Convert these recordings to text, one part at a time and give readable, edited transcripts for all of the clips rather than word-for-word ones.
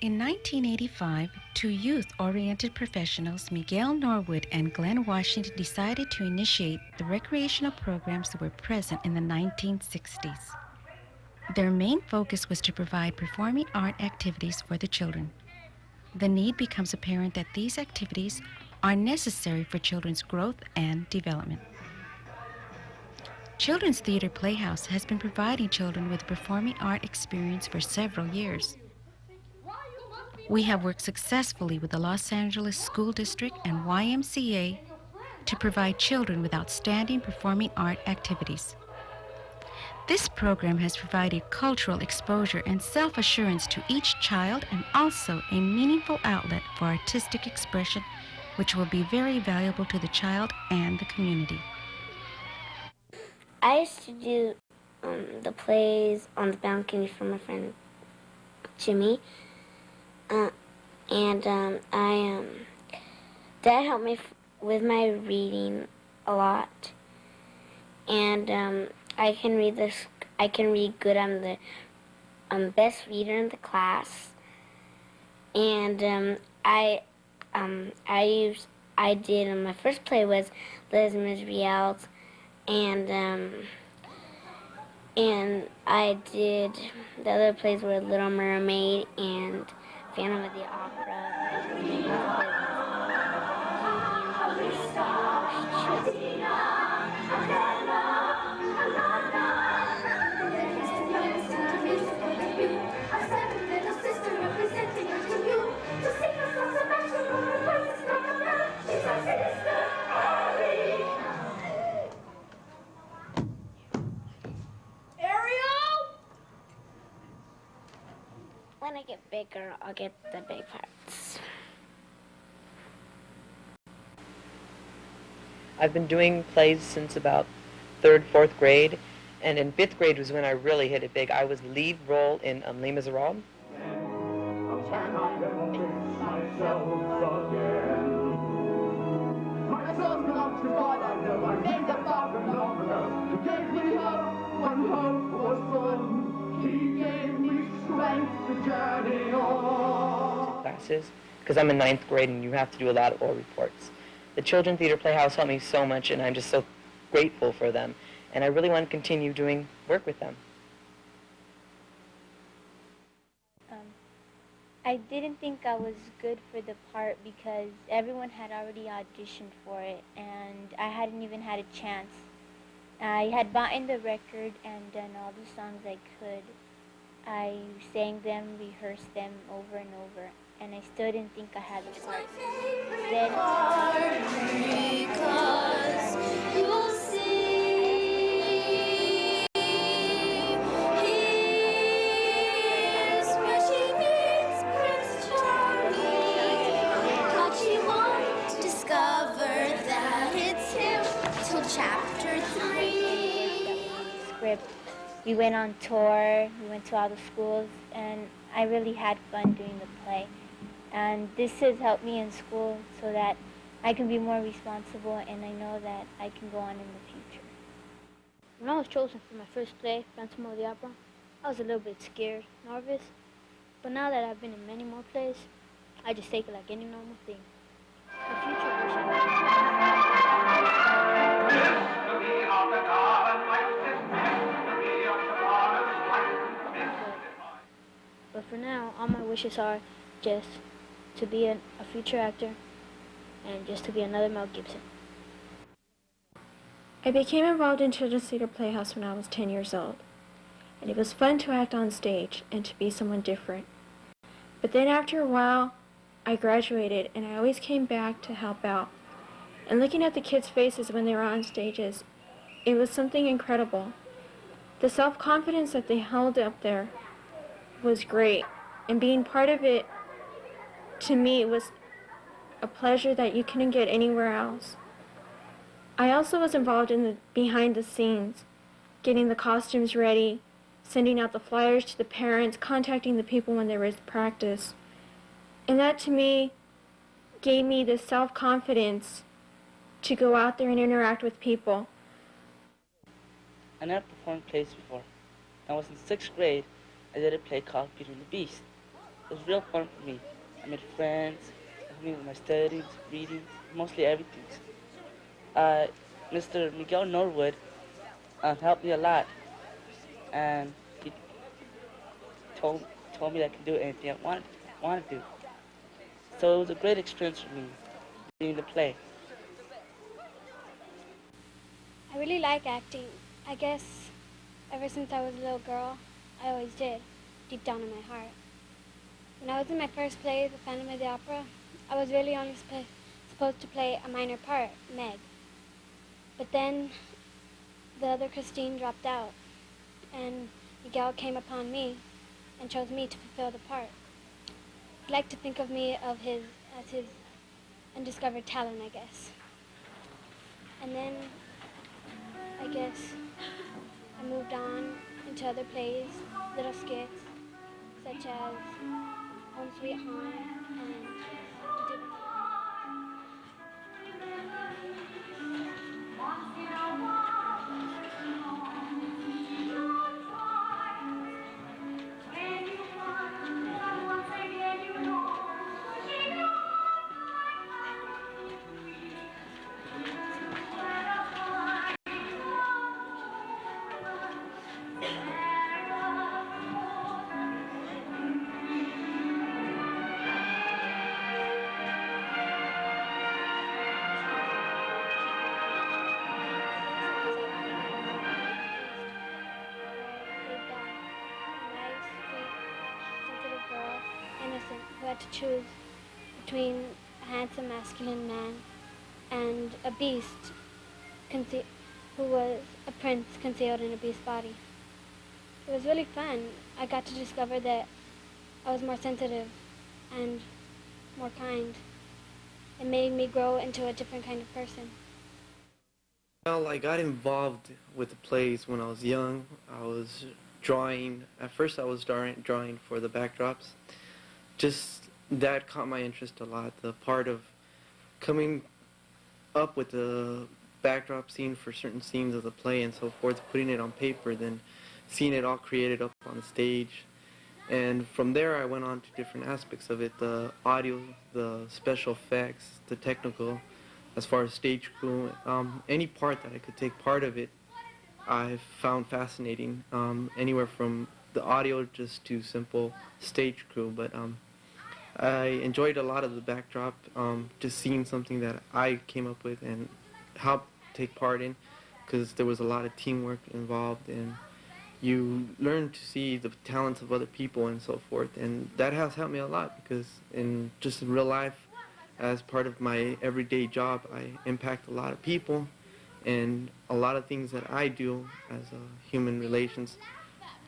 In 1985, two youth-oriented professionals, Miguel Norwood and Glenn Washington, decided to initiate the recreational programs that were present in the 1960s. Their main focus was to provide performing art activities for the children. The need becomes apparent that these activities are necessary for children's growth and development. Children's Theater Playhouse has been providing children with a performing art experience for several years. We have worked successfully with the Los Angeles School District and YMCA to provide children with outstanding performing art activities. This program has provided cultural exposure and self-assurance to each child and also a meaningful outlet for artistic expression, which will be very valuable to the child and the community. I used to do the plays on the balcony for my friend Jimmy. Dad helped me with my reading a lot, and I can read good. I'm the best reader in the class, and my first play was Les Miserables, and I did the other plays were Little Mermaid and Phantom of the Opera. When I get bigger, I'll get the big parts. I've been doing plays since about 3rd, 4th grade, and in 5th grade was when I really hit it big. I was lead role in Les Miserables. Classes, because I'm in 9th grade and you have to do a lot of oral reports. The Children's Theater Playhouse helped me so much, and I'm just so grateful for them. And I really want to continue doing work with them. I didn't think I was good for the part because everyone had already auditioned for it, and I hadn't even had a chance. I had bought in the record and done all the songs I could. I sang them, rehearsed them over and over, and I still didn't think I had the part. Then, because you'll see, here's where she meets Prince Charlie, but she won't discover that it's him till chapter 3. Script. We went on tour, we went to all the schools, and I really had fun doing the play. And this has helped me in school so that I can be more responsible, and I know that I can go on in the future. When I was chosen for my first play, Phantom of the Opera, I was a little bit scared, nervous. But now that I've been in many more plays, I just take it like any normal thing. The future But for now, all my wishes are just to be a future actor and just to be another Mel Gibson. I became involved in Children's Theater Playhouse when I was 10 years old, and it was fun to act on stage and to be someone different. But then after a while, I graduated, and I always came back to help out. And looking at the kids' faces when they were on stages, it was something incredible. The self-confidence that they held up there was great, and being part of it, to me, was a pleasure that you couldn't get anywhere else. I also was involved in the behind the scenes, getting the costumes ready, sending out the flyers to the parents, contacting the people when there was practice. And that, to me, gave me the self-confidence to go out there and interact with people. I never performed plays before. When I was in 6th grade, I did a play called Beauty and the Beast. was real fun for me. I made friends, it helped me with my studies, reading, mostly everything. Uh, Mr. Miguel Norwood helped me a lot, and he told told me that I could do anything I wanted to. So it was a great experience for me reading the play. I really like acting. I guess ever since I was a little girl, I always did, deep down in my heart. When I was in my first play, The Phantom of the Opera, I was really only supposed to play a minor part, Meg. But then the other Christine dropped out, and Miguel came upon me and chose me to fulfill the part. He liked to think of me as his undiscovered talent, I guess. And then, I guess, I moved on into other plays, little skits, such as Home Sweet Home and who had to choose between a handsome masculine man and a beast who was a prince concealed in a beast's body. It was really fun. I got to discover that I was more sensitive and more kind. It made me grow into a different kind of person. Well, I got involved with the plays when I was young. I was drawing. At first, I was drawing for the backdrops. Just that caught my interest a lot. The part of coming up with the backdrop scene for certain scenes of the play and so forth, putting it on paper, then seeing it all created up on the stage. And from there, I went on to different aspects of it: the audio, the special effects, the technical, as far as stage crew, any part that I could take part of it, I found fascinating. Anywhere from the audio just to simple stage crew, but I enjoyed a lot of the backdrop, just seeing something that I came up with and helped take part in, because there was a lot of teamwork involved, and you learn to see the talents of other people and so forth, and that has helped me a lot, because in real life, as part of my everyday job, I impact a lot of people, and a lot of things that I do as human relations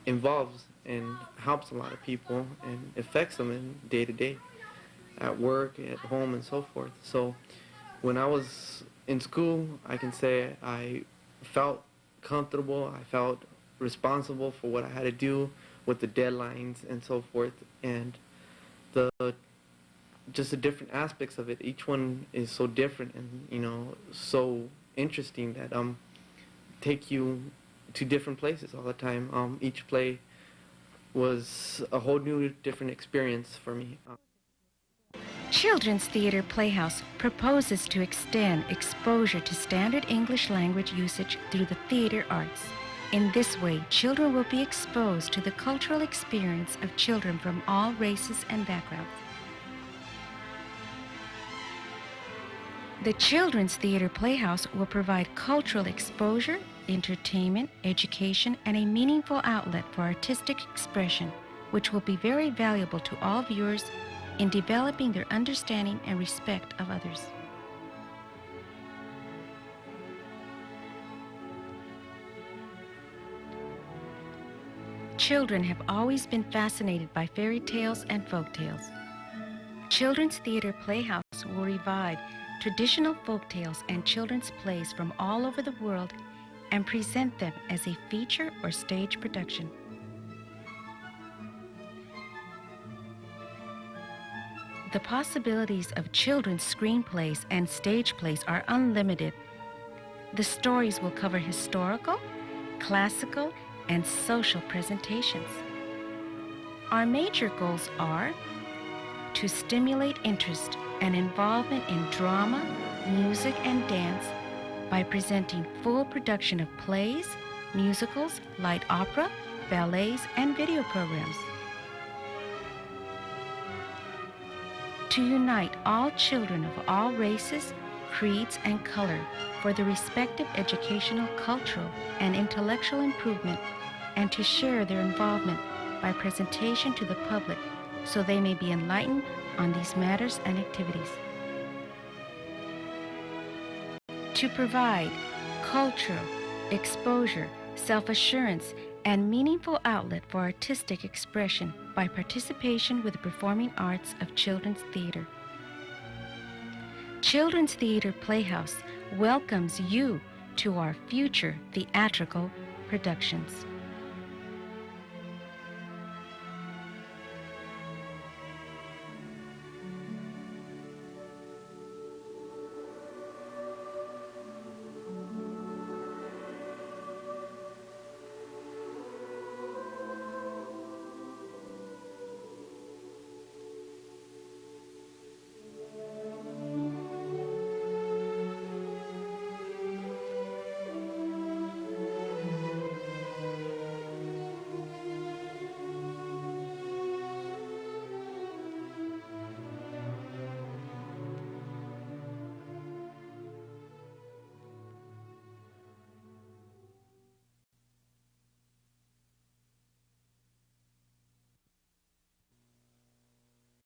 involves and helps a lot of people and affects them in day to day, at work, at home, and so forth. So when I was in school, I can say I felt comfortable, I felt responsible for what I had to do with the deadlines and so forth, and just the different aspects of it. Each one is so different and so interesting that take you to different places all the time. Each play was a whole new different experience for me. Children's Theater Playhouse proposes to extend exposure to standard English language usage through the theater arts. In this way, children will be exposed to the cultural experience of children from all races and backgrounds. The Children's Theater Playhouse will provide cultural exposure, entertainment, education, and a meaningful outlet for artistic expression, which will be very valuable to all viewers in developing their understanding and respect of others. Children have always been fascinated by fairy tales and folk tales. Children's Theater Playhouse will revive traditional folk tales and children's plays from all over the world and present them as a feature or stage production. The possibilities of children's screenplays and stage plays are unlimited. The stories will cover historical, classical, and social presentations. Our major goals are to stimulate interest and involvement in drama, music, and dance by presenting full production of plays, musicals, light opera, ballets, and video programs. To unite all children of all races, creeds, and color for the respective educational, cultural, and intellectual improvement, and to share their involvement by presentation to the public so they may be enlightened on these matters and activities. To provide cultural, exposure, self-assurance, and meaningful outlet for artistic expression by participation with the performing arts of children's theater. Children's Theater Playhouse welcomes you to our future theatrical productions.